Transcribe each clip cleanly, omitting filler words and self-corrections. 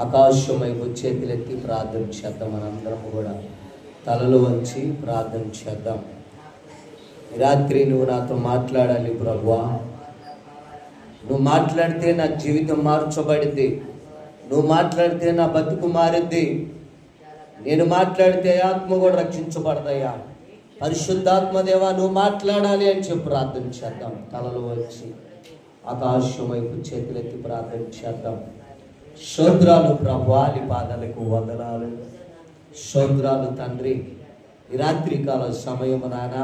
ఆకాశం వైపు చేతులెత్తి ప్రార్థన చేద్దాం. మనందరం కూడా తలలు వంచి ప్రార్థన చేద్దాం. ఈ రాత్రి నువ్వు నాతో మాట్లాడాలి ప్రభువా. నువ్వు మాట్లాడితే నా జీవితం మార్చబడింది. నువ్వు మాట్లాడితే నా బతుకు మారింది. నేను మాట్లాడితే ఆత్మ కూడా రక్షించబడదయ్యా. పరిశుద్ధాత్మ దేవా నువ్వు మాట్లాడాలి అని చెప్పి ప్రార్థన చేద్దాం. తలలు వంచి ఆకాశం వైపు చేతులెత్తి ప్రార్థన చేద్దాం. స్తోత్రాలు ప్రభువా, నీ పాదాలకు వందనాలు. స్తోత్రాలు తండ్రి. ఈ రాత్రి కాల సమయం నాన్న,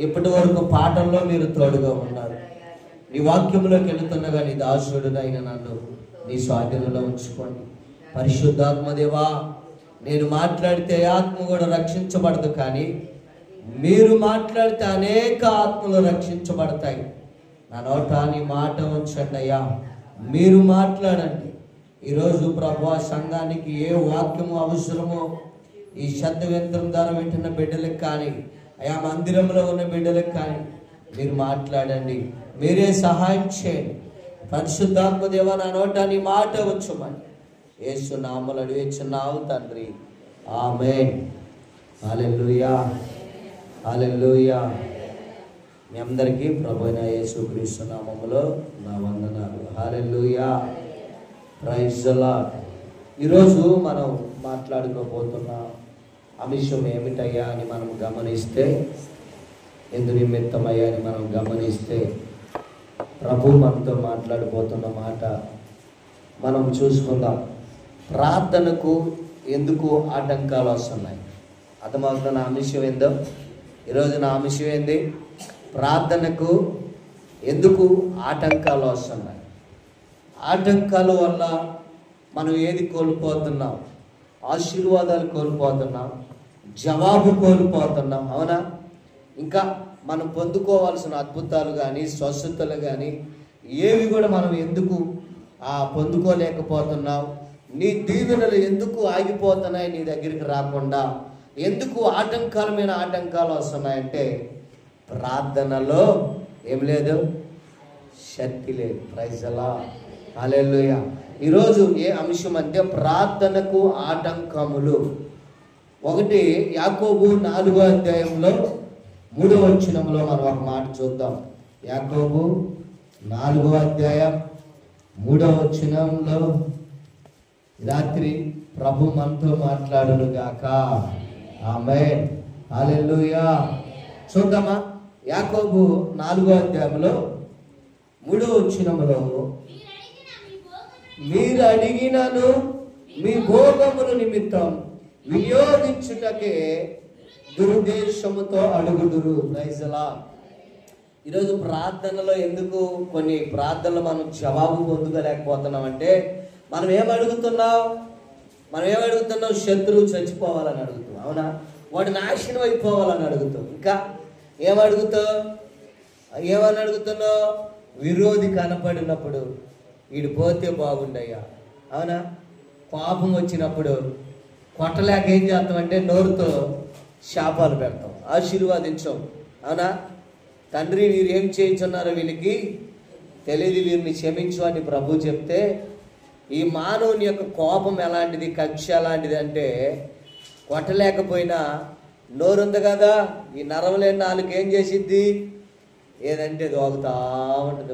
ఇప్పటి వరకు పాఠంలో మీరు తోడుగా ఉన్నారు. నీ వాక్యంలోకి వెళుతున్నగా నీ దాసుడునైన నన్ను నీ స్వాధీనంలో ఉంచుకోండి. పరిశుద్ధాత్మదేవా, నేను మాట్లాడితే ఆత్మ కూడా రక్షించబడదు, కానీ మీరు మాట్లాడితే అనేక ఆత్మలు రక్షించబడతాయి. నా నోట నీ మాట ఉంచండి అయ్యా. మీరు మాట్లాడండి. ఈరోజు ప్రభువా, సంఘానికి ఏ వాక్యము అవసరమో ఈ శబ్ద యంత్రం ద్వారా వింటున్న బిడ్డలకు కానీ, అయా మందిరంలో ఉన్న బిడ్డలకు కానీ మీరు మాట్లాడండి. మీరే సహాయం చేయండి. పరిశుద్ధాత్మ దేవా, నా నోట నీ మాట ఉంచమని యేసు నామములో అడిగిచున్నాము తండ్రి, ఆమేన్. హల్లెలూయా, హల్లెలూయా. మీ అందరికీ ప్రభు అయిన యేసుక్రీస్తు నామములో నా వందనాలు. హల్లెలూయా, ప్రైజ్ ది లార్డ్. ఈరోజు మనం మాట్లాడుకోబోతున్న అంశం ఏమిటయ్యా అని మనం గమనిస్తే, ఎందు నిమిత్తమయ్యా అని మనం గమనిస్తే, ప్రభు మనతో మాట్లాడిపోతున్న మాట మనం చూసుకుందాం. ప్రార్థనకు ఎందుకు ఆటంకాలు వస్తున్నాయి? అర్థమవుతున్న అంశం ఏందో? ఈరోజు నా అంశం ఏంది? ప్రార్థనకు ఎందుకు ఆటంకాలు వస్తున్నాయి? ఆటంకాల వల్ల మనం ఏది కోల్పోతున్నాం? ఆశీర్వాదాలు కోల్పోతున్నాం, జవాబు కోల్పోతున్నాం, అవునా? ఇంకా మనం పొందుకోవాల్సిన అద్భుతాలు కానీ స్వస్థతలు కానీ ఏవి కూడా మనం ఎందుకు పొందుకోలేకపోతున్నాం? నీ దీవెనలు ఎందుకు ఆగిపోతున్నాయి? నీ దగ్గరికి రాకుండా ఎందుకు ఆటంకాలు వస్తున్నాయంటే, ప్రార్థనలో ఏం లేదు, శక్తి లేదు. ప్రైజ్ ది లార్డ్, హల్లెలూయా. ఈరోజు ఏ అంశం అంటే ప్రార్థనకు ఆటంకములు. ఒకటి యాకోబు 4వ అధ్యాయంలో 3వ వచనంలో మనం ఒక మాట చూద్దాం. యాకోబు 4వ అధ్యాయం 3వ వచనంలో రాత్రి ప్రభు మనతో మాట్లాడును గాక. ఆమేన్, హల్లెలూయా. చూద్దామా? యాకోబు 4వ అధ్యాయంలో 3వ వచనంలో, మీరు అడిగినను మీ భోగముల నిమిత్తం వినియోగించుటకే దురుద్దేశముతో అడుగుదురు. Praise the lord. ఈరోజు ప్రార్థనలో ఎందుకు కొన్ని ప్రార్థనలు మనం జవాబు పొందుకోలేకపోతున్నాం అంటే, మనం ఏమడుగుతున్నాం? శత్రువు చచ్చిపోవాలని అడుగుతాం, అవునా? వాడు నాశనం అయిపోవాలని అడుగుతాం. ఇంకా ఏమని అడుగుతున్నావు? విరోధి కనపడినప్పుడు వీడు పోతే బాగుండయ్యా, అవునా? పాపం వచ్చినప్పుడు కొట్టలేక ఏం చేస్తామంటే నోరుతో శాపాలు పెడతాం, ఆశీర్వాదించాం, అవునా? తండ్రి, వీరు ఏం చేయించున్నారో వీళ్ళకి తెలియదు, వీరిని క్షమించు అని ప్రభు చెప్తే, ఈ మానవుని యొక్క కోపం ఎలాంటిది, కక్ష ఎలాంటిది అంటే, కొట్టలేకపోయినా నోరుంది కదా, ఈ నరవలేని నాలుగు ఏం చేసిద్ది? ఏదంటే అది వాగుతా ఉంటుంది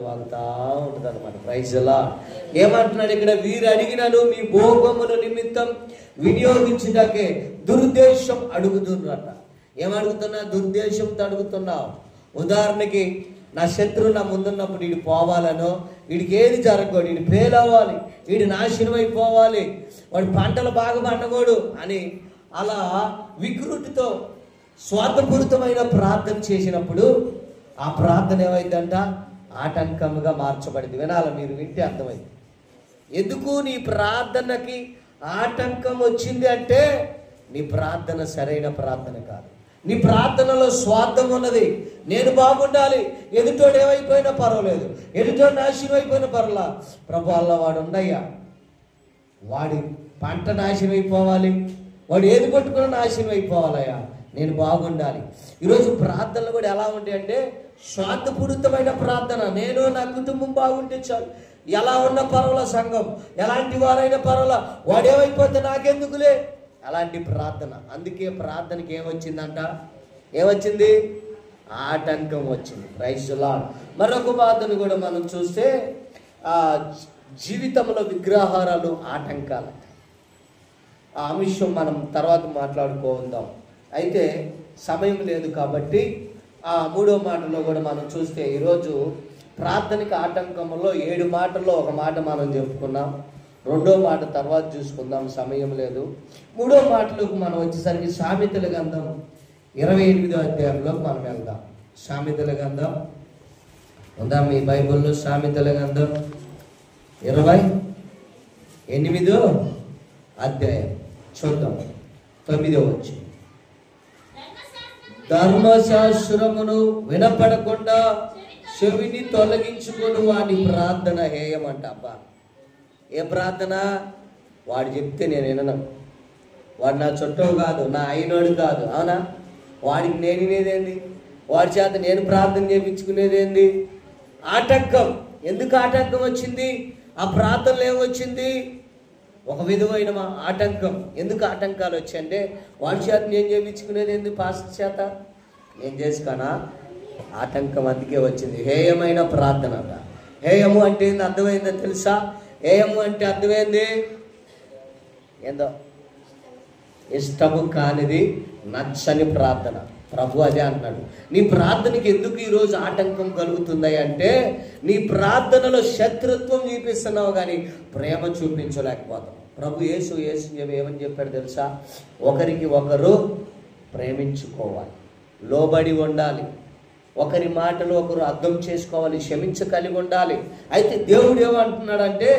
అనమాట. Praise the lord. ఏమంటున్నాడు ఇక్కడ? వీరు అడిగినను మీ భోగముల నిమిత్తం వినియోగించుటకే దురుద్దేశం అడుగుతున్నట. ఏమడుగుతున్నా? దురుద్దేశంతో అడుగుతున్నావు. ఉదాహరణకి, నా శత్రువు నా ముందున్నప్పుడు వీడు పోవాలనో, వీడికి ఏది జరగకూడదు, వీడు ఫెయిల్ అవ్వాలి, వీడు నాశనం అయిపోవాలి, వాడు పంటలు బాగా పండకూడదు అని అలా వికృతితో స్వార్థపూరితమైన ప్రార్థన చేసినప్పుడు ఆ ప్రార్థన ఏమైందంట? ఆటంకముగా మార్చబడింది. వినాలి, మీరు వింటే అర్థమైంది. ఎందుకు నీ ప్రార్థనకి ఆటంకం వచ్చింది అంటే, నీ ప్రార్థన సరైన ప్రార్థన కాదు. నీ ప్రార్థనలో స్వార్థం ఉన్నది. నేను బాగుండాలి, ఎదుటోడు ఏమైపోయినా పర్వాలేదు, ఎదుటోడు నాశనం అయిపోయినా పర్వాలా, ప్రభు అలా వాడు ఉండయ్యా, వాడి పంట నాశనం అయిపోవాలి, వాడు ఏది పట్టుకున్నా నాశనం అయిపోవాలయ్యా, నేను బాగుండాలి. ఈరోజు ప్రార్థనలు కూడా ఎలా ఉంటాయి అంటే, స్వార్థపూరితమైన ప్రార్థన. నేను నా కుటుంబం బాగుంటే చాలు, ఎలా ఉన్న పర్వాల సంఘం, ఎలాంటి వారైనా పర్వాల, వాడేమైపోతే నాకెందుకులే, అలాంటి ప్రార్థన. అందుకే ప్రార్థనకి ఏమొచ్చిందంట? ఏమొచ్చింది? ఆటంకం వచ్చింది. Praise the lord. మరొక బాధను కూడా మనం చూస్తే జీవితంలో విగ్రహారాలు ఆటంకాలు. ఆ అంశం మనం తర్వాత మాట్లాడుకుందాం. అయితే సమయం లేదు కాబట్టి ఆ 3వ మాటలో కూడా మనం చూస్తే ఈరోజు ప్రార్థనకి ఆటంకంలో 7 మాటల్లో ఒక మాట మనం చెప్పుకున్నాం. 2వ మాట తర్వాత చూసుకుందాం, సమయం లేదు. 3వ మాటలకు మనం వచ్చేసరికి సామెతల గ్రంథం 28వ అధ్యాయంలోకి మనం వెళ్దాం. సామెతల గ్రంథం ఉందా మీ బైబిల్లో? సామెతల గ్రంథం 28వ అధ్యాయం చూద్దాం. 9వ వచనం. ధర్మశాస్త్రమును వినపడకుండా చెవిని తొలగించుకొని వాడి ప్రార్థన హేయమంట. అబ్బా, ఏ ప్రార్థన? వాడు చెప్తే నేను వినను, వాడు నా చుట్టూ కాదు, నా అయినోడు కాదు, అవునా? వాడికి నేను వినేదేంది? వాడి చేత నేను ప్రార్థన చేయించుకునేదేంది? ఆటంకం. ఎందుకు ఆటంకం వచ్చింది? ఆ ప్రార్థనలో ఏమొచ్చింది? ఒక విధమైన ఆటంకం. ఎందుకు ఆటంకాలు వచ్చాయంటే వాడి చేత నేను చేయించుకునేది ఏంది? పాస్టర్ చేత నేను చేసుకోనా? ఆటంకం అందుకే వచ్చింది. హేయమైన ప్రార్థన. హేయము అంటే ఏంది? అర్థమైందో తెలుసా? హేయము అంటే అర్థమైంది ఏందో? ఇష్టము కానిది, నచ్చని ప్రార్థన. ప్రభు అదే అంటున్నాడు. నీ ప్రార్థనకి ఎందుకు ఈరోజు ఆటంకం కలుగుతుంది అంటే నీ ప్రార్థనలో శత్రుత్వం చూపిస్తున్నావు కానీ ప్రేమ చూపించలేకపోతావు. ప్రభు యేసు ఏమని చెప్పాడు తెలుసా? ఒకరికి ఒకరు ప్రేమించుకోవాలి, లోబడి ఉండాలి, ఒకరి మాటలు ఒకరు అర్థం చేసుకోవాలి, క్షమించగలిగి ఉండాలి. అయితే దేవుడు ఏమంటున్నాడంటే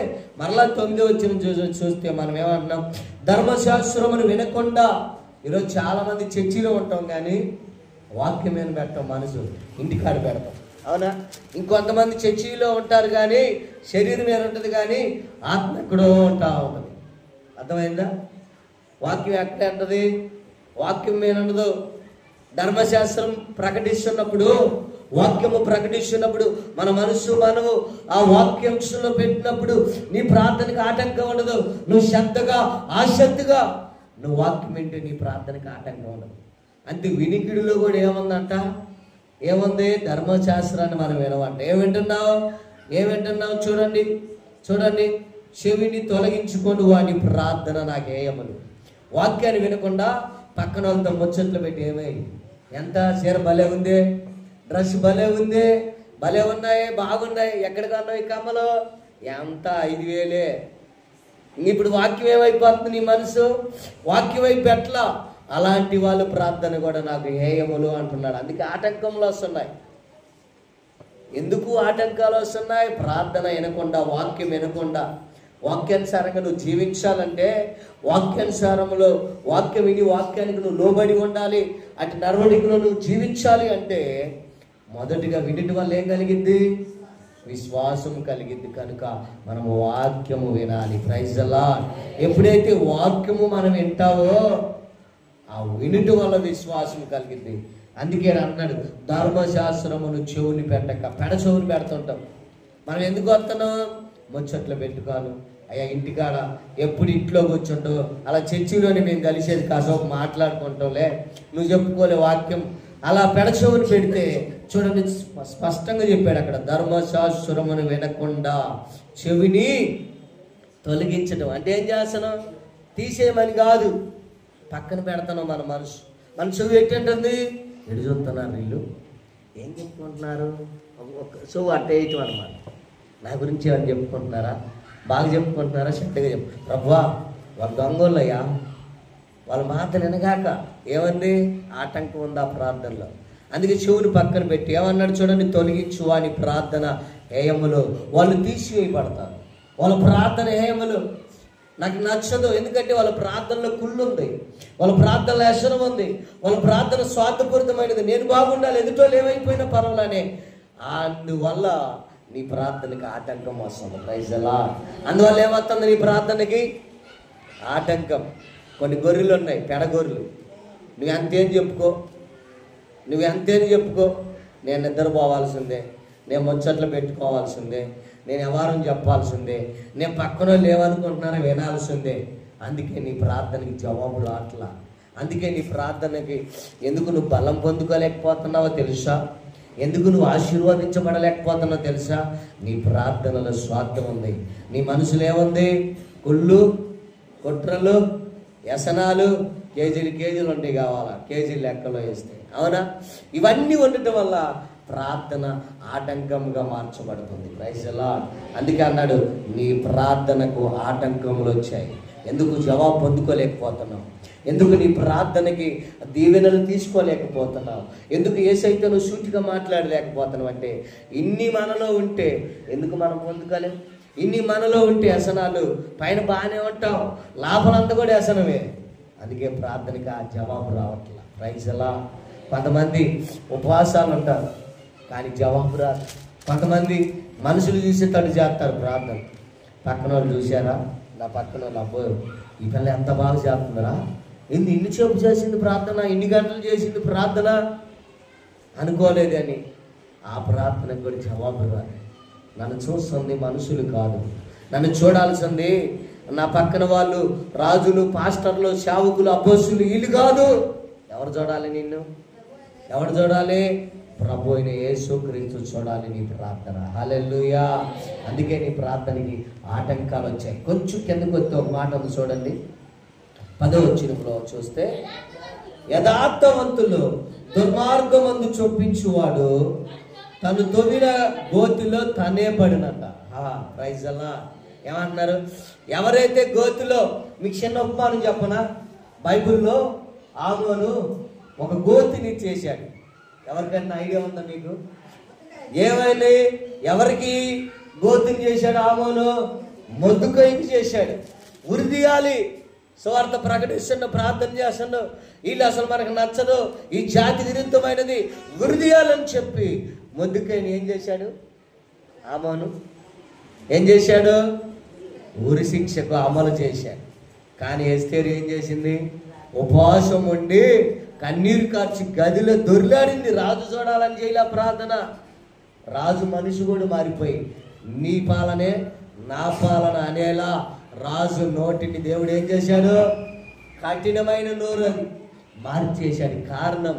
మరలా 9వ వచనం చూస్తే మనం ఏమంటున్నాం? ధర్మశాస్త్రమును వినకుండా. ఈరోజు చాలామంది చర్చిలో ఉంటాం కానీ వాక్యం మీద పెట్టాం, మనసు ఇంటికాడ పెడతాం, అవునా? ఇంకొంతమంది చర్చిలో ఉంటారు కానీ శరీరం మీద ఉంటుంది కానీ ఆత్మ ఎక్కడో ఉంటా ఉంటుంది. అర్థమైందా? వాక్యం ఎక్కడ ఉంటుంది? వాక్యం మీద ఉండదు. ధర్మశాస్త్రం ప్రకటిస్తున్నప్పుడు, వాక్యము ప్రకటిస్తున్నప్పుడు మన మనసు మనము ఆ వాక్యంలో పెట్టినప్పుడు నీ ప్రార్థనకు ఆటంకం ఉండదు. నువ్వు శ్రద్ధగా ఆసక్తిగా నువ్వు వాక్యం వింటే నీ ప్రార్థనకు ఆటంకం ఉండదు. అంతే. వినికిడిలో కూడా ఏముందంట? ఏముంది? ధర్మశాస్త్రాన్ని మనం వినమంట. ఏమింటున్నావు? చూడండి. చెవిని తొలగించుకొని వాడి ప్రార్థన నాకు హేయములు. వాక్యాన్ని వినకుండా పక్కన వాళ్ళతో ముచ్చట్లు పెట్టి ఏమై, ఎంత చీర భలే ఉంది, డ్రెస్ భలే ఉంది, భలే ఉన్నాయి, బాగున్నాయి, ఎక్కడికన్నా ఈ కమ్మలు ఎంత 5,000. ఇప్పుడు వాక్యం ఏమైపోతుంది? నీ మనసు వాక్యం వైపు ఎట్లా? అలాంటి వాళ్ళ ప్రార్థన కూడా నాకు హేయములు అంటున్నాడు. అందుకే ఆటంకంలో వస్తున్నాయి. ఎందుకు ఆటంకాలు వస్తున్నాయి? ప్రార్థన వినకుండా, వాక్యం వినకుండా. వాక్యానుసారంగా నువ్వు జీవించాలంటే వాక్యానుసారంలో వాక్యం విని వాక్యానికి నువ్వు లోబడి ఉండాలి. అటు నడవడికలో నువ్వు జీవించాలి అంటే మొదటిగా వినటం వల్ల ఏం కలిగింది? విశ్వాసం కలిగింది. కనుక మనం వాక్యము వినాలి. Praise the lord. ఎప్పుడైతే వాక్యము మనం వింటావో ఆ వినటం వల్ల విశ్వాసం కలిగింది. అందుకే అన్నాడు, ధర్మశాస్త్రమును చెవుని పెట్టక. చెవుని పెడుతుంటాం. మనం ఎందుకు వస్తున్నాం? ముచ్చట్లు పెట్టుకోను అయ్యా, ఇంటికాడ ఎప్పుడు ఇంట్లో కూర్చుంటూ అలా చర్చిలోని మేము కలిసేది కాసేపు మాట్లాడుకుంటాంలే, నువ్వు చెప్పుకోలే వాక్యం. అలా చెవుని పెడితే చూడండి, స్పష్టంగా చెప్పాడు అక్కడ, ధర్మశాస్త్రమును వినకుండా చెవిని తొలగించడం. అంటే ఏం చేస్తున్నాం? తీసేయమని కాదు, పక్కన పెడతాను. మన చెవి ఏంటంటుంది? ఎడు చూస్తున్నారు వీళ్ళు, ఏం చెప్పుకుంటున్నారు? చెవు అట్ట వేయటం అనమాట. నా గురించి ఏమని చెప్పుకుంటున్నారా? బాగా చెప్పుకుంటున్నారా? చెడ్డగా ప్రభువా వాళ్ళ దొంగోళ్ళయ్యా, వాళ్ళ మాటలు వినగాక ఏమంది? ఆటంకం ఉంది ఆ ప్రార్థనలో. అందుకే చెవుని పక్కన పెట్టి ఏమన్నాడు చూడండి, తొలగించు వాని ప్రార్థన హేయములు. వాళ్ళు తీసివేయబడతారు. వాళ్ళ ప్రార్థన హేయములు నాకు నచ్చదు. ఎందుకంటే వాళ్ళ ప్రార్థనలో కుళ్ళు ఉంది, వాళ్ళ ప్రార్థనలో వ్యసనం ఉంది, వాళ్ళ ప్రార్థన స్వార్థపూరితమైనది. నేను బాగుండాలి, ఎదుటోళ్ళు ఏమైపోయినా పర్వాలనే. అందువల్ల నీ ప్రార్థనకి ఆటంకం వస్తుంది. Praise the lord. అందువల్ల ఏమవుతుంది? నీ ప్రార్థనకి ఆటంకం. కొన్ని గొర్రెలు ఉన్నాయి, పెడగొర్రెలు. నువ్వు ఎంతేం చెప్పుకో, నేను నిద్రపోవాల్సిందే, నేను ముచ్చట్లు పెట్టుకోవాల్సిందే, నేను వ్యవహారం చెప్పాల్సిందే, నేను పక్కన లేవనుకుంటున్నాను వినాల్సిందే. అందుకే నీ ప్రార్థనకి జవాబు రాట్లా. అందుకే నీ ప్రార్థనకి ఎందుకు నువ్వు బలం పొందుకోలేకపోతున్నావో తెలుసా? ఎందుకు నువ్వు ఆశీర్వదించబడలేకపోతున్నావో తెలుసా? నీ ప్రార్థనలో స్వార్థం ఉంది. నీ మనసులో ఏముంది? కుళ్ళు, కుట్రలు, వ్యసనాలు, కేజీలు ఉండి కావాలా, కేజీలు లెక్కలో వేస్తే. అవునా? ఇవన్నీ ఉండటం వల్ల ప్రార్థన ఆటంకంగా మార్చబడుతుంది. Praise the lord. అందుకే అన్నాడు, నీ ప్రార్థనకు ఆటంకములు వచ్చాయి. ఎందుకు జవాబు పొందుకోలేకపోతున్నావు? ఎందుకు నీ ప్రార్థనకి దీవెనలు తీసుకోలేకపోతున్నావు? ఎందుకు యేసయ్యతో నువ్వు సూటిగా మాట్లాడలేకపోతున్నావు అంటే, ఇన్ని మనలో ఉంటే ఎందుకు మనం పొందుకోలేం? ఇన్ని మనలో ఉంటే వ్యసనాలు, పైన బాగానే ఉంటావు, లాభాలంతా కూడా వ్యసనమే. అందుకే ప్రార్థనకి ఆ జవాబు రావట్లా. Praise the lord. కొంతమంది ఉపవాసాలు ఉంటారు కానీ జవాబు రాదు. కొంతమంది మనుషులు చూసేటట్టు చేస్తారు ప్రార్థన. పక్కన వాళ్ళు చూసారా? నా పక్కన వాళ్ళు, అబ్బో ఈ పిల్ల ఎంత బాగా చేస్తుందరా, ఇన్ని సేపు చేసింది ప్రార్థన, ఇన్ని గంటలు చేసింది ప్రార్థన అనుకోలేదని ఆ ప్రార్థనకు కూడా జవాబు రాదు. నన్ను చూస్తుంది మనుషులు కాదు, నన్ను చూడాల్సింది నా పక్కన వాళ్ళు, రాజులు, పాస్టర్లు, సేవకులు, అపోస్తులు, వీళ్ళు కాదు. ఎవరు చూడాలి నిన్ను? ఎవరు చూడాలి? ప్రభు అయిన యేసుక్రీస్తు చూడాలి నీ ప్రార్థన. హల్లెలూయా. అందుకే నీ ప్రార్థనకి ఆటంకాలు వచ్చాయి. కొంచెం కిందకు వస్తే ఒక మాట చూడండి, 10వ వచనంలో చూస్తే, యథార్థవంతులు దుర్మార్గమందు చొప్పించువాడు తను తొవ్విన గోతిలో తనే పడినట. Praise the lord. ఏమంటున్నారు? ఎవరైతే గోతిలో, మీకు చిన్న ఉపమానం చెప్పనా? బైబిల్లో ఆమోను ఒక గోతిని చేశాడు. ఎవరికైనా ఐడియా ఉందా మీకు? ఏమైనా ఎవరికి గోతిని చేశాడు ఆమోను? మొద్దుకైకి చేశాడు. ఉరి తీయాలి, సువార్త ప్రకటిస్తున్న, ప్రార్థన చేస్తున్నాడు, వీళ్ళు అసలు మనకు నచ్చదు, ఈ జాతి విరుద్ధమైనది, ఉరి తీయాలని చెప్పి మొద్దుకైని ఏం చేశాడు? ఆమోను ఏం చేశాడు? ఉరి శిక్షకు అమలు చేశాడు. కానీ ఎస్తేరు ఏం చేసింది? ఉపవాసం ఉండి కన్నీరు కార్చి గదిలో దొర్లాడింది. రాజు చూడాలని చేయలే ప్రార్థన. రాజు మనిషి కూడా మారిపోయి నీ పాలనే నా పాలన అనేలా రాజు నోటిని దేవుడు ఏం చేశాడు? కఠినమైన నోరు అది మార్చేశాడు. కారణం,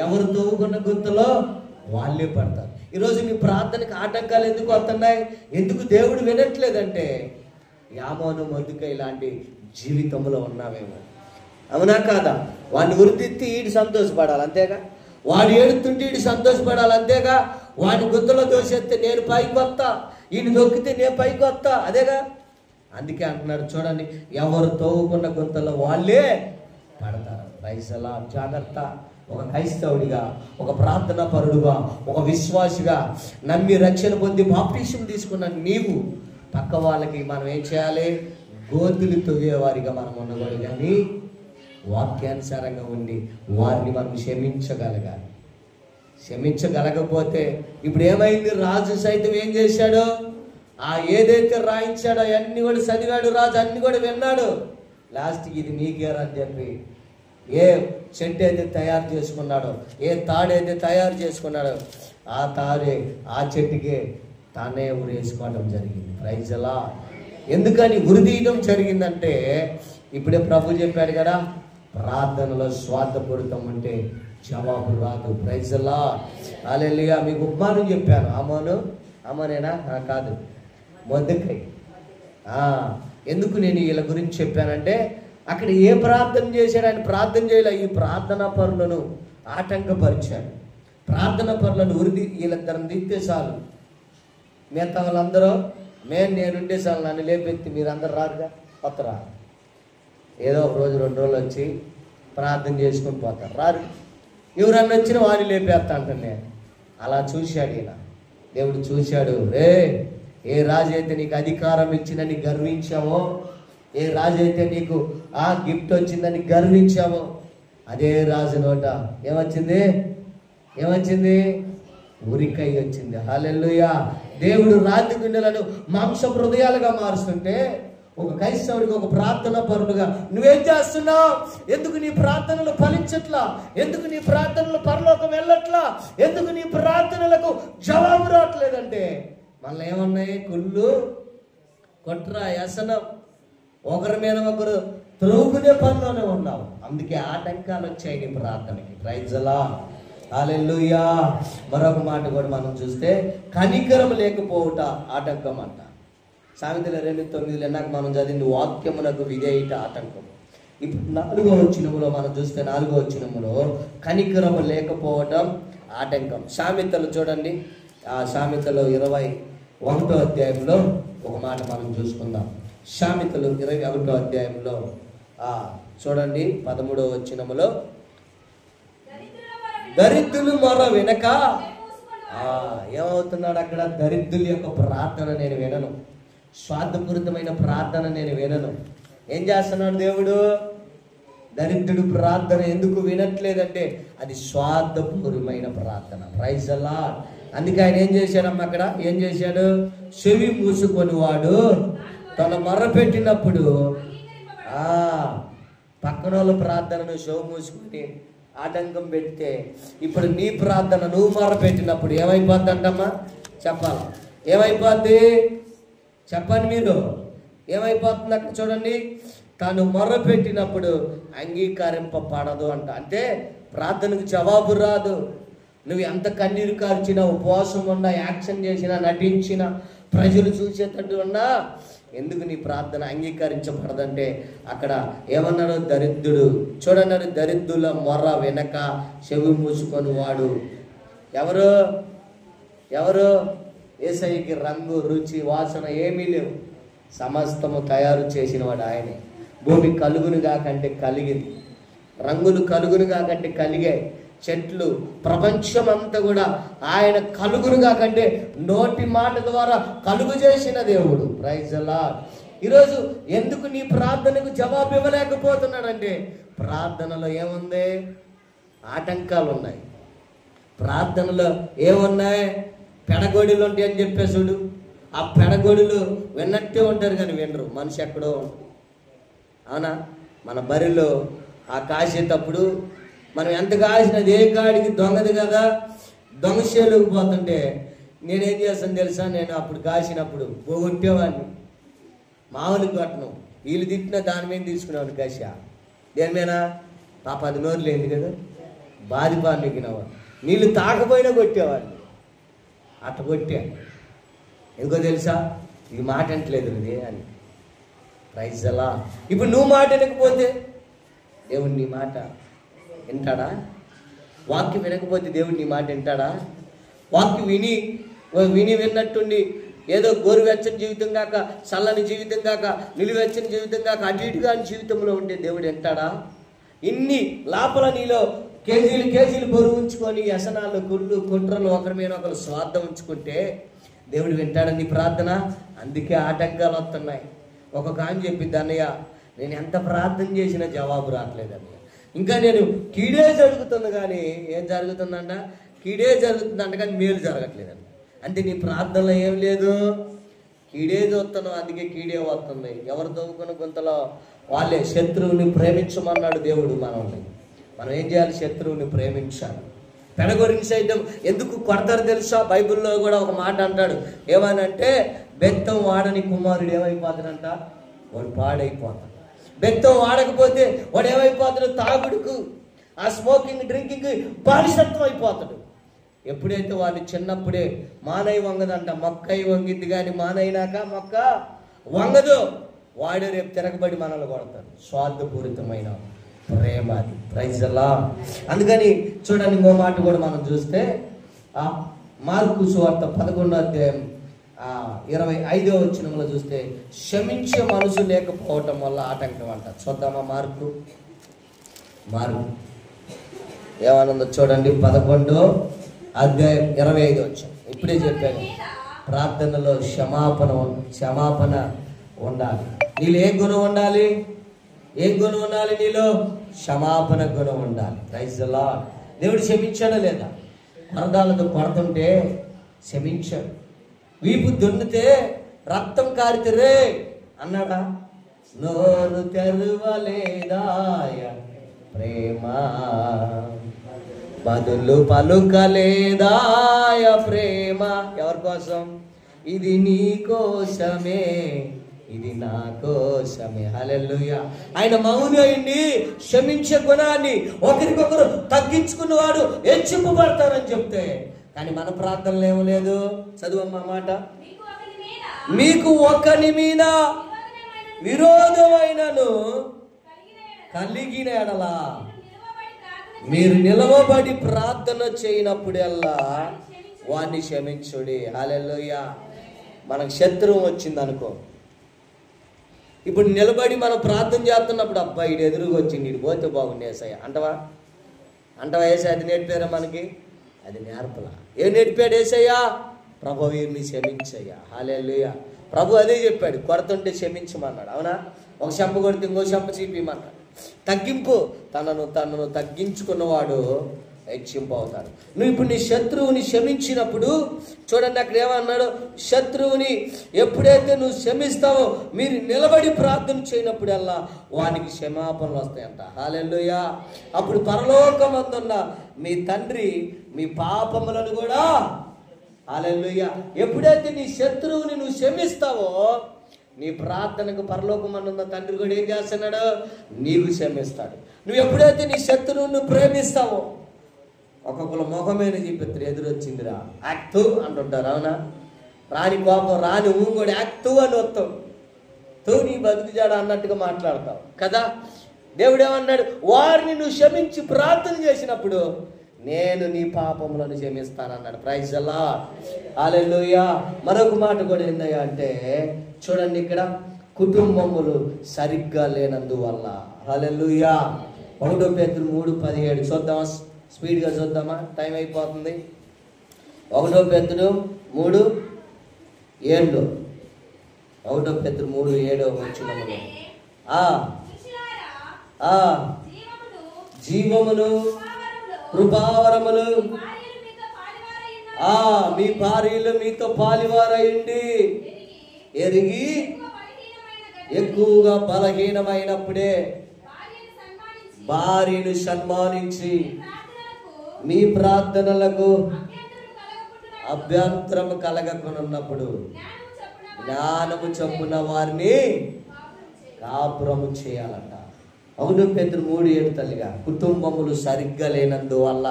ఎవరు తవ్వుకున్న గుంతలో వాళ్ళే పడతారు. ఈరోజు నీ ప్రార్థనకి ఆటంకాలు ఎందుకు వస్తున్నాయి? ఎందుకు దేవుడు వినట్లేదంటే, యామోను మొద్దుకై ఇలాంటి జీవితంలో ఉన్నావేమో. అవునా కాదా? వాడిని ఉరిదిత్తి ఈడు సంతోషపడాలి అంతేగా, వాడు ఏడుతుంటే ఈడు సంతోషపడాలి అంతేగా, వాడిని గుంతలో దోసేస్తే నేను పైకి వస్తా, ఈయన దొక్కితే నేను పైకి వస్తా, అదేగా. అందుకే అంటున్నాడు చూడండి, ఎవరు తవ్వుకున్న గుంతలో వాళ్ళే పడతారు. Praise the lord. జాగ్రత్త. ఒక క్రైస్తవుడిగా, ఒక ప్రార్థనా పరుడుగా, ఒక విశ్వాసిగా, నమ్మి రక్షణ పొంది బాప్టిజం తీసుకున్న నీవు పక్క వాళ్ళకి మనం ఏం చేయాలి? గోతులు తవ్వేవారిగా మనం ఉండకూడదు, కానీ వాక్యానుసారంగా ఉండి వారిని మనం క్షమించగలగాలి. క్షమించగలకపోతే ఇప్పుడు ఏమైంది? రాజు సైతం ఏం చేశాడు? ఏదైతే రాయించాడో అన్ని కూడా చదివాడు రాజు, అన్ని కూడా విన్నాడు. లాస్ట్కి ఇది మీకేరా అని చెప్పి ఏ చెట్టు అయితే తయారు చేసుకున్నాడో, ఏ తాడైతే తయారు చేసుకున్నాడో ఆ తాడే ఆ చెట్టుకే తానే ఉరేసుకోవడం జరిగింది. Praise the lord. ఎందుకని ఉరిదీయడం జరిగిందంటే, ఇప్పుడే ప్రభు చెప్పాడు కదా, ప్రార్థనలో స్వార్థపూరితం అంటే జవాబు రాదు. Praise the lord. హల్లెలూయా. మీకు ఉపమానం చెప్పాను. అమ్మనేనా? కాదు, మొద్దుకై. ఎందుకు నేను వీళ్ళ గురించి చెప్పానంటే, అక్కడ ఏ ప్రార్థన చేశాడు? ఆయన ప్రార్థన చేయలే, ఈ ప్రార్థనా పరులను ఆటంకపరిచాడు. ప్రార్థనా పరులను వీళ్ళిద్దరిని దిద్దే చాలు, మిగతా వాళ్ళందరూ నేనుంటే చాలు, నన్ను లేపెత్తి మీరందరూ రారుగా, కొత్తరా ఏదో ఒక రోజు 2 రోజులు వచ్చి ప్రార్థన చేసుకుని పోతారు, రారు. ఎవరన్నా వచ్చినా వాడిని లేపేస్తా అంటాను నేను. అలా చూశాడు ఈయన. దేవుడు చూశాడు, ఏ రాజు అయితే నీకు అధికారం ఇచ్చిందని గర్వించావో, ఏ రాజు అయితే నీకు ఆ గిఫ్ట్ వచ్చిందని గర్వించావో, అదే రాజు నోట ఏమొచ్చింది? ఉరికై వచ్చింది. హల్లెలూయా. దేవుడు రాతి గుండెలను మాంస హృదయాలుగా మారుస్తుంటే, ఒక క్రైస్తవుడిగా, ఒక ప్రార్థన పరుడుగా నువ్వేం చేస్తున్నావు? ఎందుకు నీ ప్రార్థనలు ఫలించట్లా? ఎందుకు నీ ప్రార్థనలు పరలోకం వెళ్ళట్లా? ఎందుకు నీ ప్రార్థనలకు జవాబు రావట్లేదంటే, మనలో ఏమున్నాయి? కుళ్ళు, కుట్ర, వ్యసనం, ఒకరి మీద ఒకరు త్రోగునే పనిలోనే ఉన్నావు. అందుకే ఆటంకాలు వచ్చాయి నీ ప్రార్థనకి. Praise the lord, hallelujah. మరొక మాట కూడా మనం చూస్తే కనికరం లేకపోవుట ఆటంకం అంట. సామెతల 2:9 నాకు మనం చదివింది వాక్యమునకు విధేయుట ఆటంకం. ఇప్పుడు 4వ వచనములో మనం చూస్తే 4వ వచనములో కనికరము లేకపోవటం ఆటంకం. సామెతలు చూడండి, ఆ సామెతలు 21వ అధ్యాయంలో ఒక మాట మనం చూసుకుందాం. సామెతలు 21వ అధ్యాయంలో చూడండి 13వ వచనములో దరిద్రులు మొర వెనక ఏమవుతున్నాడు అక్కడ? దరిద్రుల యొక్క ప్రార్థన నేను వినను, స్వార్థపూరితమైన ప్రార్థన నేను వినను. ఏం చేస్తున్నాడు దేవుడు? దరిద్రుడు ప్రార్థన ఎందుకు వినట్లేదంటే అది స్వార్థపూరితమైన ప్రార్థన. Praise the lord. అందుకే ఆయన ఏం చేశాడమ్మా అక్కడ? ఏం చేశాడు? చెవి మూసుకొని వాడు తన మొర్ర పెట్టినప్పుడు పక్కన వాళ్ళ ప్రార్థనను చెవి మూసుకొని ఆటంకం పెడితే ఇప్పుడు నీ ప్రార్థన నువ్వు మొర్ర పెట్టినప్పుడు ఏమైపోద్ది అంటమ్మా? చెప్పాలి. ఏమైపోద్ది? చెప్పండి మీరు. ఏమైపోతుంది అక్కడ చూడండి. తాను మొర్ర పెట్టినప్పుడు అంగీకరింపబడదు అంట. అంటే ప్రార్థనకు జవాబు రాదు. నువ్వు ఎంత కన్నీరు కార్చినా, ఉపవాసం ఉన్నా, యాక్షన్ చేసినా, నటించినా, ప్రజలు చూసేటట్టు ఉన్నా ఎందుకు నీ ప్రార్థన అంగీకరించబడదంటే అక్కడ ఏమన్నాడు? దరిద్రుడు. చూడన్నారు, దరిద్రుల మొర్ర వెనక చెవి మూసుకొని వాడు ఎవరు? ఎవరు? యేసయ్యకి రంగు, రుచి, వాసన ఏమీ లేవు, సమస్తము తయారు చేసిన వాడు ఆయనే. భూమి కలుగునుగా కంటే కలిగింది, రంగులు కలుగునుగా కంటే కలిగాయి, చెట్లు ప్రపంచం అంతా కూడా ఆయన కలుగునుగా కంటే నోటి మాట ద్వారా కలుగు చేసిన దేవుడు. Praise the lord. ఈరోజు ఎందుకు నీ ప్రార్థనకు జవాబు ఇవ్వలేకపోతున్నాడంటే ప్రార్థనలో ఏముంది? ఆటంకాలు ఉన్నాయి. ప్రార్థనలో ఏమున్నాయి? పెడగొడిలు ఉంటాయి అని చెప్పేసుడు. ఆ పెడగొడులు విన్నట్టే ఉంటారు కానీ వినరు. మనిషి ఎక్కడో ఉంటుంది. అవునా? మన బరిలో ఆ కాసేటప్పుడు మనం ఎంత కాసినది ఏ కాడికి దొంగది కదా, దొంగ చేలోకి పోతుంటే నేనేం చేస్తాను తెలుసా? నేను అప్పుడు కాసినప్పుడు పోగొట్టేవాడిని. మామూలు కొట్టను, వీళ్ళు తిట్టిన దాని మీద తీసుకునేవాడిని. కాశ దేని మీద? పాప అది నోరు లేని కదా, బాధిపాన్ని ఎక్కినవాడు. నీళ్ళు తాకపోయినా కొట్టేవాడిని. అట్ట కొట్టా. ఎందుకో తెలుసా? ఈ మాట అంటలేదు ఇది అని. Praise the lord. ఇప్పుడు నువ్వు మాట వినకపోతే దేవుడు నీ మాట వింటాడా? వాక్యం వినకపోతే దేవుడు నీ మాట వింటాడా? వాక్యం విని విన్నట్టుండి ఏదో గోరువెచ్చని జీవితం కాక, చల్లని జీవితం కాక, నిలువెచ్చని జీవితం కాక, అటు ఇటుగా జీవితంలో ఉండే దేవుడు వింటాడా? ఇన్ని లోపల నీలో కేజీలు బరువు ఉంచుకొని వ్యసనాలు, కుళ్ళు, కుట్రలు, ఒకరి మీద ఒకరు స్వార్థం ఉంచుకుంటే దేవుడు వింటాడని ప్రార్థన. అందుకే ఆటంకాలు వస్తున్నాయి. ఒక కాని చెప్పింది, అన్నయ్య నేను ఎంత ప్రార్థన చేసినా జవాబు రావట్లేదన్నయ్య, ఇంకా నేను కీడే జరుగుతుంది కానీ ఏం జరుగుతుందంట? కీడే జరుగుతుందంట కానీ మేలు జరగట్లేదంట. అంటే నీ ప్రార్థనలో ఏం లేదు, కీడే చూస్తున్నావు, అందుకే కీడే వస్తుంది. ఎవరు తవ్వుకున్న గుంతలో వాళ్ళే. శత్రువుని ప్రేమించమన్నాడు దేవుడు మనల్ని. మనం ఏం చేయాలి? శత్రువుని ప్రేమించాలి. పెడగొరిని సైతం ఎందుకు కొడతారు తెలుసా? బైబిల్లో కూడా ఒక మాట అంటాడు. ఏమనంటే బెత్తం వాడని కుమారుడు ఏమైపోతాడంట? వాడు పాడైపోతాడు. బెత్తం వాడకపోతే వాడు ఏమైపోతాడు? తాగుడుకు, ఆ స్మోకింగ్, డ్రింకింగ్ బానిసత్వం అయిపోతాడు. ఎప్పుడైతే వాడిని చిన్నప్పుడే మానై వంగదంట, మొక్కై వంగింది కానీ మానైనాక మొక్క వంగదు. వాడే రేపు తిరగబడి మనల్ని కొడతాడు. స్వార్థపూరితమైన ప్రేమ అది. Praise the lord. అందుకని చూడండి, ఇంకో మాట కూడా మనం చూస్తే మార్కు సువార్త 11వ అధ్యాయం 25వ వచనంలో చూస్తే క్షమించే మనసు లేకపోవటం వల్ల ఆటంకం అంట. చూద్దామా? మార్కు ఏమనుందో చూడండి. 11వ అధ్యాయం 25వ వచనం. ఇప్పుడే చెప్పాను, ప్రార్థనలో క్షమాపణ ఉండాలి. నీలో ఏ గుణం ఉండాలి? ఏ గుణం ఉండాలి నీలో? క్షమాపణ గుణం ఉండాలి. Praise the lord. దేవుడు క్షమించాడా లేదా? కొరదాలతో కొడుతుంటే క్షమించాడు. వీపు దున్నితే రక్తం కారితే రే అన్నాడా? నోరు తెరవలేదాయ ప్రేమ, బదులు పలుకలేదాయ ప్రేమ. ఎవరి కోసం? ఇది నీ కోసమే, ఇది నా కోసమే. హల్లెలూయా. ఆయన మౌని అయింది క్షమించే గుణాన్ని, ఒకరికొకరు తగ్గించుకున్నవాడు హెచ్చింపబడతారని చెప్తే, కానీ మన ప్రార్థనలు ఏమో లేదు. చదువమ్మా మాట. మీకు ఒకని మీద విరోధమైనను కలిగిన ఎడలా మీరు నిలవబడి ప్రార్థన చేయనప్పుడల్లా వాడిని క్షమించుడి. హల్లెలూయా. మనకు శత్రువు వచ్చింది అనుకో, ఇప్పుడు నిలబడి మనం ప్రార్థన చేస్తున్నప్పుడు అబ్బాయి ఇటు ఎదురుగా వచ్చింది, ఇటు పోతే బాగుంది ఏసయ్య అంటవా? ఏసయ్య అది నేర్పారా మనకి? అది నేర్పలా. ఏం నేర్పాడు ఏసయ్యా? ప్రభు వీరిని క్షమించయ్యా. హల్లెలూయా. ప్రభు అదే చెప్పాడు, కొరత ఉంటే క్షమించమన్నాడు. అవునా? ఒక చెంప కొడితే ఇంకో చెంప చీపిమన్నాడు. తగ్గింపు, తనను తగ్గించుకున్నవాడు హెచ్చింపు అవుతాడు. నువ్వు ఇప్పుడు నీ శత్రువుని క్షమించినప్పుడు చూడండి అక్కడ ఏమన్నాడు, శత్రువుని ఎప్పుడైతే నువ్వు క్షమిస్తావో మీరు నిలబడి ప్రార్థన చేయనప్పుడల్లా వానికి క్షమాపణలు వస్తాయంట. హల్లెలూయా. అప్పుడు పరలోకమందున్న మీ తండ్రి మీ పాపములను కూడా, హల్లెలూయా, ఎప్పుడైతే నీ శత్రువుని నువ్వు క్షమిస్తావో నీ ప్రార్థనకు పరలోకమందున్న తండ్రి కూడా ఏం చేస్తున్నాడు? నీకు క్షమిస్తాడు. నువ్వు ఎప్పుడైతే నీ శత్రువును ప్రేమిస్తావో, ఒక్కొక్కరు ముఖమైన చూపిస్తారు, ఎదురొచ్చిందిరా యాక్టు అంటుంటారు. అవునా? రాని కోపం రాని కూడా యాక్టు అని వస్తావు, నీ బతుకు జాడ అన్నట్టుగా మాట్లాడతావు కదా. దేవుడు ఏమన్నాడు? వారిని నువ్వు క్షమించి ప్రార్థన చేసినప్పుడు నేను నీ పాపములను క్షమిస్తానన్నాడు. Praise the lord. హల్లెలూయా. మరొక మాట కూడా ఏందయ్యా అంటే చూడండి ఇక్కడ, కుటుంబములు సరిగ్గా లేనందువల్ల. హల్లెలూయా. 1 పేతురు 3:17 చూద్దామా? స్పీడ్గా చూద్దామా? టైం అయిపోతుంది. 1 పేతురు 3:7 1 పేతురు 3:7 వచ్చినములు జీవమును కృపావరములు మీ భార్యలు మీతో పాలివారయ్యండి ఎరిగి ఎక్కువగా బలహీనమైనప్పుడే భార్యను సన్మానించి మీ ప్రార్థనలకు అభ్యంతరము కలగకున్నప్పుడు జ్ఞానము చొప్పున వారిని కాపురము చేయాలంట. 1 పేతురు 3:7 తల్లిగా కుటుంబములు సరిగ్గా లేనందువల్ల.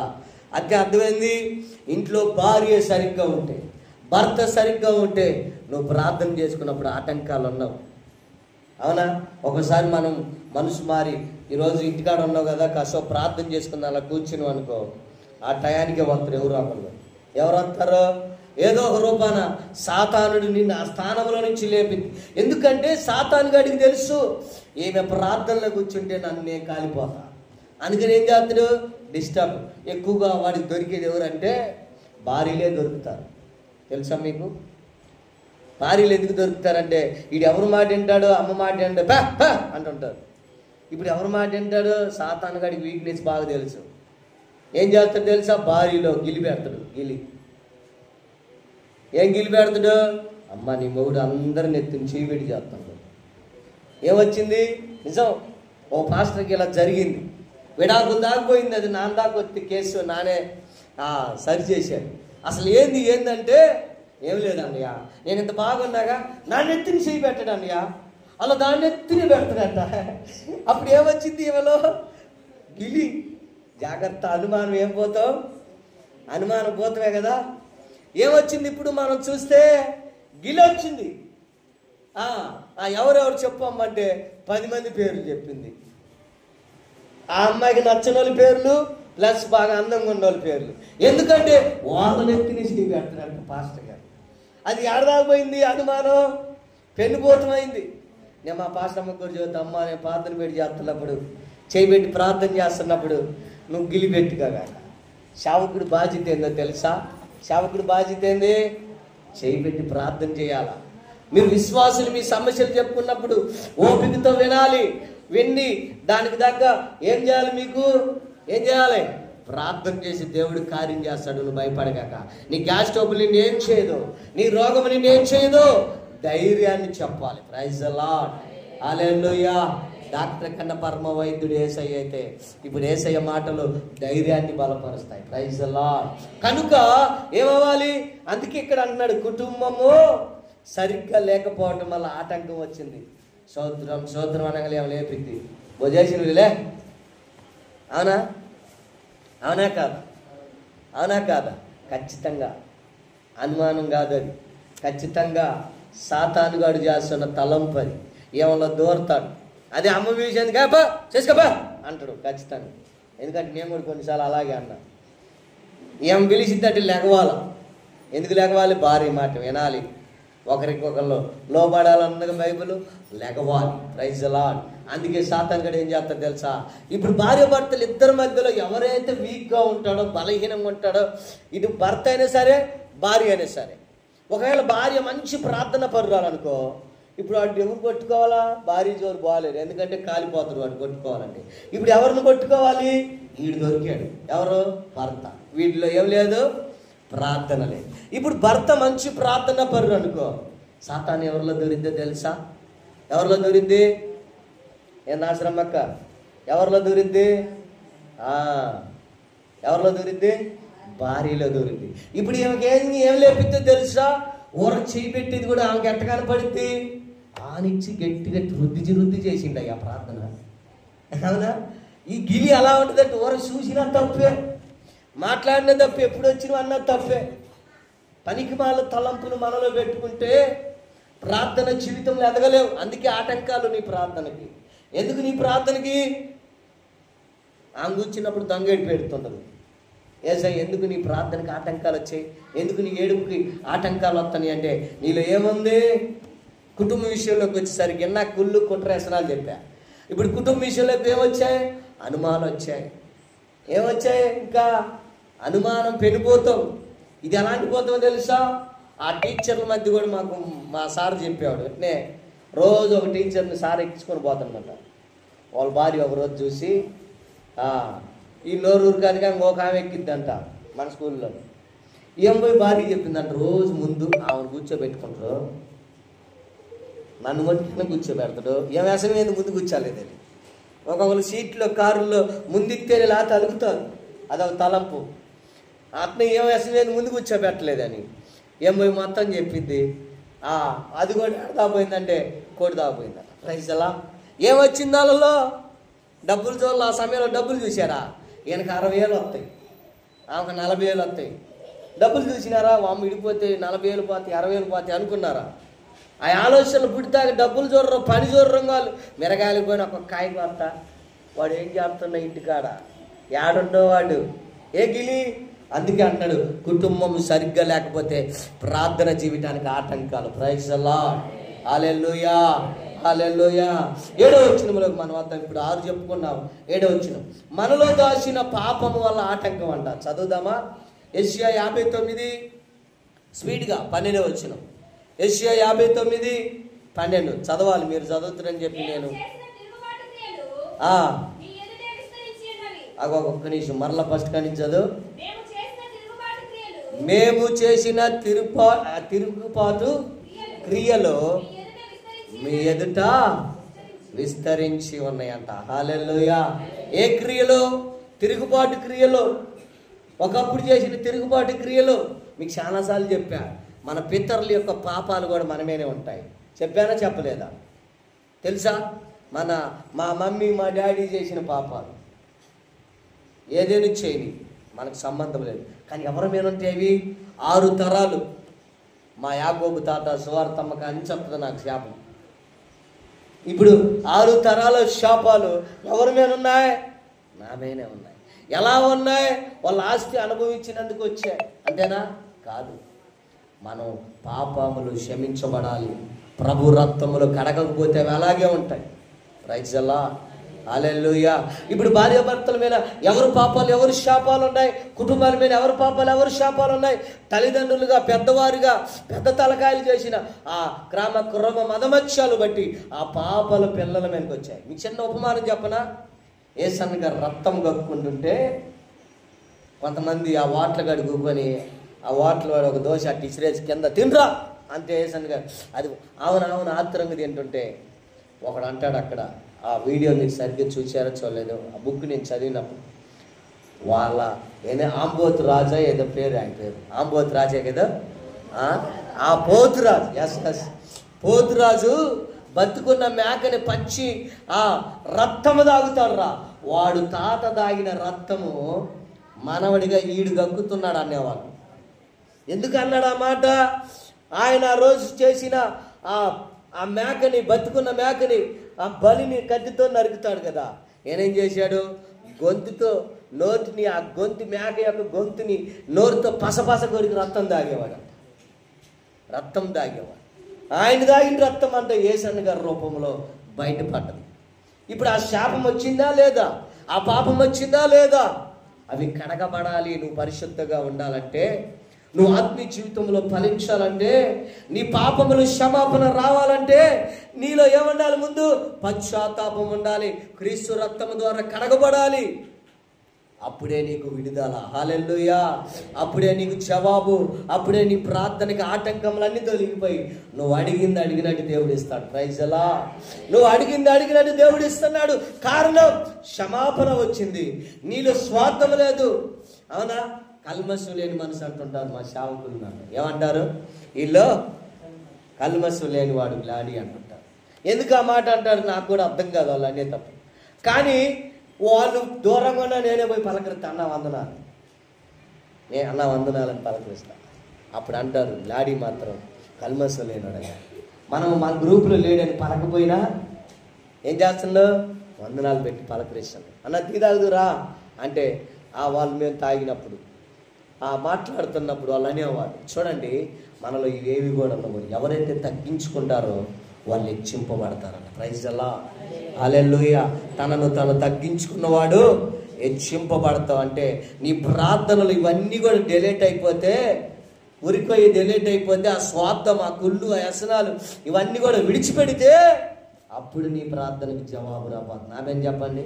అంటే అర్థమైంది, ఇంట్లో భార్య సరిగ్గా ఉంటే, భర్త సరిగ్గా ఉంటే నువ్వు ప్రార్థన చేసుకున్నప్పుడు ఆటంకాలు ఉన్నావు. అవునా? ఒకసారి మనం మనసు మారి ఈరోజు ఇంటికాడ ఉన్నావు కదా, కాస్త ప్రార్థన చేసుకుని అలా కూర్చుని అనుకో, ఆ టయానికి వస్తారు. ఎవరు వస్తారో ఏదో ఒక రూపాన సాతానుడు నిన్ను ఆ స్థానంలో నుంచి లేపింది. ఎందుకంటే సాతాను గడికి తెలుసు ఈమె ప్రార్థనలో కూర్చుంటే నన్ను నేను కాలిపోతా, అందుకని ఏం చేస్తాడు? డిస్టర్బ్. ఎక్కువగా వాడికి దొరికేది ఎవరంటే భార్యలే దొరుకుతారు. తెలుసా మీకు? భార్యలు ఎందుకు దొరుకుతారంటే వీడు ఎవరి మాట వింటాడో, అమ్మ మాట వింటాడు అంటుంటారు. ఇప్పుడు ఎవరి మాట వింటాడో సాతాను గడికి వీక్నెస్ బాగా తెలుసు. ఏం చేస్తాడు తెలుసా? భార్యలో గిలి పెడతాడు. ఏం గిలి పెడతాడు? అమ్మ నీ మొగుడు అందరిని ఎత్తుని చేయబెట్టి చేస్తాడు. ఏమొచ్చింది? నిజం. ఓ పాస్టర్కి ఇలా జరిగింది, విడాకులు దాకపోయింది, అది నాన్న దాకా వచ్చి కేసు నానే సరి చేశాడు. అసలు ఏందంటే ఏం లేదన్నయ్య, నేను ఇంత బాగున్నాగా నాన్న ఎత్తిని చేయి పెట్టాడు అన్నయ్య, అలా దాన్ని ఎత్తిని పెడతాడంట. అప్పుడు ఏమొచ్చింది? ఇవలో గిలి. జాగ్రత్త, అనుమానం. ఏం పోతావు? అనుమానం పోతామే కదా. ఏమొచ్చింది? ఇప్పుడు మనం చూస్తే గిలి వచ్చింది. ఎవరెవరు చెప్పమ్మంటే 10 మంది పేర్లు చెప్పింది. ఆ అమ్మాయికి నచ్చని వాళ్ళ పేర్లు ప్లస్ బాగా అందంగా ఉన్న వాళ్ళ పేర్లు. ఎందుకంటే వాళ్ళని ఎత్తిని పెడతాడంట పాస్టర్ గారు. అది ఏడదాకపోయింది అనుమానం, పెన్నుపోతమైంది. నేను మా పాస్టర్ అమ్మ కూడా చెబుతా, అమ్మ నేను ప్రార్థన పెట్టి చేస్తున్నప్పుడు, చేయబెట్టి ప్రార్థన చేస్తున్నప్పుడు నువ్వు గిలిపెట్టుగా. సేవకుడు బాధ్యత ఏందో తెలుసా? సేవకుడు బాధ్యత ఏంది? చేయబెట్టి ప్రార్థన చేయాలా. మీరు విశ్వాసులు మీ సమస్యలు చెప్పుకున్నప్పుడు ఓపికతో వినాలి. విని దానికి తగ్గ ఏం చేయాలి? మీకు ఏం చేయాలి? ప్రార్థన చేసి దేవుడు కార్యం చేస్తాడు. నువ్వు భయపడగాక. నీ గ్యాస్ స్టవ్ నిన్ను ఏం చేయదు, నీ రోగం నిన్ను ఏం చేయదు. ధైర్యాన్ని చెప్పాలి. Praise the lord. Hallelujah. Doctor కన్నా పరమ వైద్యుడు యేసయ్య అయితే ఇప్పుడు యేసయ్య మాటలు ధైర్యాన్ని బలపరుస్తాయి. Praise the lord. కనుక ఏమవ్వాలి? అందుకే ఇక్కడ అంటున్నాడు, కుటుంబము సరిగ్గా లేకపోవటం వల్ల ఆటంకం వచ్చింది. సోదరం అనగలే ఏమో లేపింది భోజేసినలే. అవునా? అవునా కాదా? అవునా కాదా? ఖచ్చితంగా అనుమానం కాదు అది. ఖచ్చితంగా సాతానుగాడు చేస్తున్న తలంపు అది. ఏమన్నా దూరతాడు. అదే అమ్మ విషయాన్ని కాపా చేసుకోపా అంటాడు ఖచ్చితంగా. ఎందుకంటే నేను కూడా కొన్నిసార్లు అలాగే అన్నా. ఏం పిలిచిద్దటి లెగవాల. ఎందుకు లెగవాలి? భార్య మాట వినాలి, ఒకరికొకరు లోబడాలన్నది బైబిల్. లెగవాలి. Praise the lord. అందుకే సాతానుగాడు ఏం చేస్తాడు తెలుసా? ఇప్పుడు భార్య భర్తలు ఇద్దరి మధ్యలో ఎవరైతే వీక్గా ఉంటాడో, బలహీనంగా ఉంటాడో, ఇటు భర్త అయినా సరే భార్య అయినా సరే, ఒకవేళ భార్య మంచి ప్రార్థన పరురాలనుకో, ఇప్పుడు వాడు ఎవరు కొట్టుకోవాలా? భార్య జోరు బాగాలేదు, ఎందుకంటే కాలిపోతారు వాడు కొట్టుకోవాలంటే. ఇప్పుడు ఎవరిని కొట్టుకోవాలి? వీడు దొరికాడు. ఎవరు? భర్త. వీటిలో ఏం లేదు? ప్రార్థన లేదు. ఇప్పుడు భర్త మంచి ప్రార్థన పరుడు అనుకో, సాతాను ఎవరిలో దొరిందో తెలుసా? ఎవరిలో దొరింది? ఏం నాశనం అక్క? ఎవరిలో దొరింది? ఎవరిలో దొరింది? భార్యలో దొరింది. ఇప్పుడు ఏం లేపిద్దో తెలుసా? ఊరకు చేయి పెట్టేది కూడా ఆమెకి ఎట్ట కనపడింది? ఆనిచ్చి గట్టిగా రుద్ది చేసిండు ఆ ప్రార్థన. అవునా? ఈ గిలి అలా ఉంటుందంటే ఊరకు చూసినా తప్పే, మాట్లాడిన తప్పే, ఎప్పుడు వచ్చినా అన్న తప్పే. పనికి మాల తలంపులు మనలో పెట్టుకుంటే ప్రార్థన జీవితంలో ఎదగలేవు. అందుకే ఆటంకాలు నీ ప్రార్థనకి. ఎందుకు నీ ప్రార్థనకి? ఆమె కూర్చున్నప్పుడు దొంగేడు పెడుతుండదు. ఏసయ్య ఎందుకు నీ ప్రార్థనకి ఆటంకాలు వచ్చాయి? ఎందుకు నీ ఏడుపుకి ఆటంకాలు వస్తాయి అంటే, నీలో ఏముంది? కుటుంబ విషయంలోకి వచ్చేసరికి ఎన్నా కుళ్ళు కుట్రేసనాలు చెప్పా. ఇప్పుడు కుటుంబ విషయంలోకి ఏమొచ్చాయి? అనుమానాలు వచ్చాయి. ఏమొచ్చాయి? ఇంకా అనుమానం పెనుపోతాం. ఇది ఎలాంటి పోతామో తెలుసా? ఆ టీచర్ల మధ్య కూడా మా సార్ చెప్పేవాడు. అంటే రోజు ఒక టీచర్ని సార్ ఎక్కించుకొని పోతానమాట. వాళ్ళ భార్య ఒకరోజు చూసి, ఈ నోరూరు కాదు కానీ ఇంకొక ఆమె ఎక్కిద్దంట మన స్కూల్లో. ఏం పోయి భార్య చెప్పిందంట, రోజు ముందు ఆమెను కూర్చోబెట్టుకుంటారు, నన్ను మట్టుకుని కూర్చోబెడతాడు. ఏం వేసవి ఎందుకు ముందు కూర్చోలేదని. ఒక్కొక్కరు సీట్లో కారుల్లో ముందిత్తేనే లేకపోతే అలుగుతారు. అదొక తలంపు. అట్నే ఏం వేసవి ముందు కూర్చోబెట్టలేదని ఏం పోయి మొత్తం చెప్పింది. అది కూడా దాపోయిందంటే కోడి దాపోయిందంట. ప్రైజ్ అలా ఏమొచ్చింది? వాళ్ళలో డబ్బులు చూడాలి. ఆ సమయంలో డబ్బులు చూసారా? ఈయనకు 60,000 వస్తాయి, ఆమెకు 40,000 వస్తాయి. డబ్బులు చూసినారా? వాము విడిపోతే 40,000 పోతాయి, 60,000 పోతాయి అనుకున్నారా? ఆ ఆలోచనలు పుట్టితాక డబ్బులు చూడరు, పని చూడరు. వాళ్ళు మిరగాయలకు పోయిన ఒక కాయ కొత్త వాడు ఏం చేస్తున్నా ఇంటికాడ ఏడుండో వాడు ఏ గిలి. అందుకే అంటాడు, కుటుంబం సరిగ్గా లేకపోతే ప్రార్థన జీవితానికి ఆటంకాలు. Praise the lord. Hallelujah, hallelujah. 7వ వచనంలోకి మనం వద్దాం. ఇప్పుడు 6 చెప్పుకున్నాం. 7వ వచనం, మనలో దాచిన పాపము వల్ల ఆటంకం అంట. చదువుదామా? యెషయా 59 స్పీడ్గా 12వ వచనం. యెషయా 59:12 చదవాలి. మీరు చదువుతారని చెప్పి నేను ఒక్క నిమిషం మరలా ఫస్ట్ కానీ చదువు. మేము చేసిన తిరుగుబాటు క్రియలు మీ ఎదుట విస్తరించి ఉన్నాయంట. హల్లెలూయా. ఏ క్రియలు? తిరుగుబాటు క్రియలు. ఒకప్పుడు చేసిన తిరుగుబాటు క్రియలు. మీకు చాలాసార్లు చెప్పా, మన పితరుల యొక్క పాపాలు కూడా మనమేనే ఉంటాయి. చెప్పానా చెప్పలేదా? తెలుసా? మా మమ్మీ మా డాడీ చేసిన పాపాలు ఏదైనా చేయని మనకు సంబంధం లేదు. కానీ ఎవరి మీద ఉంటాయి అవి? 6 తరాలు. మా యాకోబు తాత సువార్తమ్మక అని చెప్తుంది నాకు శాపం. ఇప్పుడు 6 తరాల శాపాలు ఎవరి మీద ఉన్నాయి? నా మీదే ఉన్నాయి. ఎలా ఉన్నాయి? వాళ్ళ ఆస్తి అనుభవించినందుకు వచ్చాయి. అంతేనా? కాదు. మనం పాపములు క్షమించబడాలి. ప్రభు రక్తములు కడగకపోతే అవి అలాగే ఉంటాయి. Praise the lord. హల్లెలూయా. ఇప్పుడు భార్య భర్తల మీద ఎవరు పాపాలు ఎవరు శాపాలు ఉన్నాయి? కుటుంబాల మీద ఎవరు పాపాలు ఎవరు శాపాలు ఉన్నాయి? తల్లిదండ్రులుగా పెద్దవారుగా పెద్ద తలకాయలు చేసిన ఆ క్రమ మదమత్యాలు బట్టి ఆ పాపాల పిల్లల మీదకి వచ్చాయి. మీకు చిన్న ఉపమానం చెప్పనా? యేసన్న గారు రక్తం కక్కుకుంటుంటే కొంతమంది ఆ వాటలు కడుగుకొని ఆ వాటలు వాడు ఒక దోశ అట్టి ఇసిరేసి కింద తినరా అంతే. యేసన్న గారు అది అవును ఆత్రంగా తింటుంటే ఒకడు అంటాడు అక్కడ, ఆ వీడియో మీరు సరిగ్గా చూసారో చూడలేదు, ఆ బుక్ నేను చదివినప్పుడు, వాళ్ళ ఆంబోతు రాజా ఏదో పేరు, ఆయన పేరు ఆంబోతు రాజే కదా, ఆ పోతురాజు, ఎస్ పోతురాజు బతుకున్న మేకని పచ్చి ఆ రక్తము తాగుతాడు రా. వాడు తాత దాగిన రక్తము మనవడిగా ఈడు గక్కుతున్నాడు అనేవాడు. ఎందుకు అన్నాడు ఆ మాట? ఆయన ఆ రోజు చేసిన ఆ మేకని, బతుకున్న మేకని, ఆ బలిని కత్తితో నరుకుతాడు కదా. నేనేం చేశాడు? గొంతుతో నోటిని, ఆ గొంతు మేక యొక్క గొంతుని నోరుతో పసపస కొరికి రక్తం తాగేవాడు. రక్తం తాగేవాడు. ఆయన తాగిన రక్తం అంతా యేసన్న గారి రూపంలో బయటపడ్డది. ఇప్పుడు ఆ శాపం వచ్చిందా లేదా? ఆ పాపం వచ్చిందా లేదా? అవి కడగబడాలి. నువ్వు పరిశుద్ధంగా ఉండాలంటే, నువ్వు ఆత్మీయ జీవితంలో ఫలించాలంటే, నీ పాపములు క్షమాపణ రావాలంటే నీలో ఏముండాలి? ముందు పశ్చాత్తాపం ఉండాలి. క్రీస్తు రక్తము ద్వారా కడగబడాలి. అప్పుడే నీకు విడుదల. హల్లెలూయా. అప్పుడే నీకు జవాబు. అప్పుడే నీ ప్రార్థనకి ఆటంకములన్నీ తొలగిపోయి నువ్వు అడిగింది అడిగినట్టు దేవుడు ఇస్తాడు. ప్రైజ్ అలా. నువ్వు అడిగింది అడిగినట్టు దేవుడు ఇస్తున్నాడు. కారణం క్షమాపణ వచ్చింది. నీలో స్వార్థం లేదు. అవునా? కల్మషం లేని మనసు అంటుంటారు మా సేవకులు. నన్ను ఏమంటారు? వీళ్ళు కల్మషం లేని వాడు గ్లాడి అంటుంటారు. ఎందుకు ఆ మాట అంటారు నాకు కూడా అర్థం కాదు వాళ్ళు అనే తప్పు. కానీ వాళ్ళు దూరంగా నేనే పోయి పలకరిస్తా, అన్న వందనాలు, అన్న వందనాలని పలకరిస్తా. అప్పుడు అంటారు లాడీ మాత్రం కల్మషం లేనాడయ్యా. మనం మన గ్రూపులో లేడని పలకపోయినా ఏం చేస్తుండో వందనాలు పెట్టి పలకరిస్తాను. అన్న టీ తాగుదురా అంటే వాళ్ళు మేము తాగినప్పుడు మాట్లాడుతున్నప్పుడు వాళ్ళు అనేవాడు. చూడండి, మనలో ఇవేవి కూడా ఉండవు. ఎవరైతే తగ్గించుకుంటారో వాళ్ళు హెచ్చింపబడతారన్న. ప్రైజ్ అలా. హల్లెలూయా. తనను తను తగ్గించుకున్నవాడు హెచ్చింపబడతావు. అంటే నీ ప్రార్థనలు ఇవన్నీ కూడా డిలీట్ అయిపోతే, ఉరిపోయి డిలీట్ అయిపోతే, ఆ స్వార్థం, ఆ కుళ్ళు, ఆ వ్యసనాలు ఇవన్నీ కూడా విడిచిపెడితే అప్పుడు నీ ప్రార్థనకి జవాబు రాబోతుంది. ఆమెను చెప్పండి.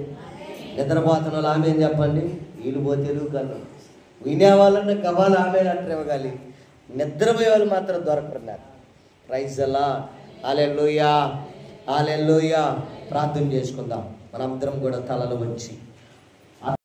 నిద్రపోతున్న ఆమెను చెప్పండి. వీళ్ళు పోతే కన్నా వినేవాళ్ళన్న గవాలు ఆమె అంటారు ఇవ్వగాలి. నిద్రపోయే వాళ్ళు మాత్రం దొరకరున్నారు. ప్రైజ్ అలా. హల్లెలూయా. హల్లెలూయా. ప్రార్థన చేసుకుందాం. మనందరం కూడా తలలు వంచి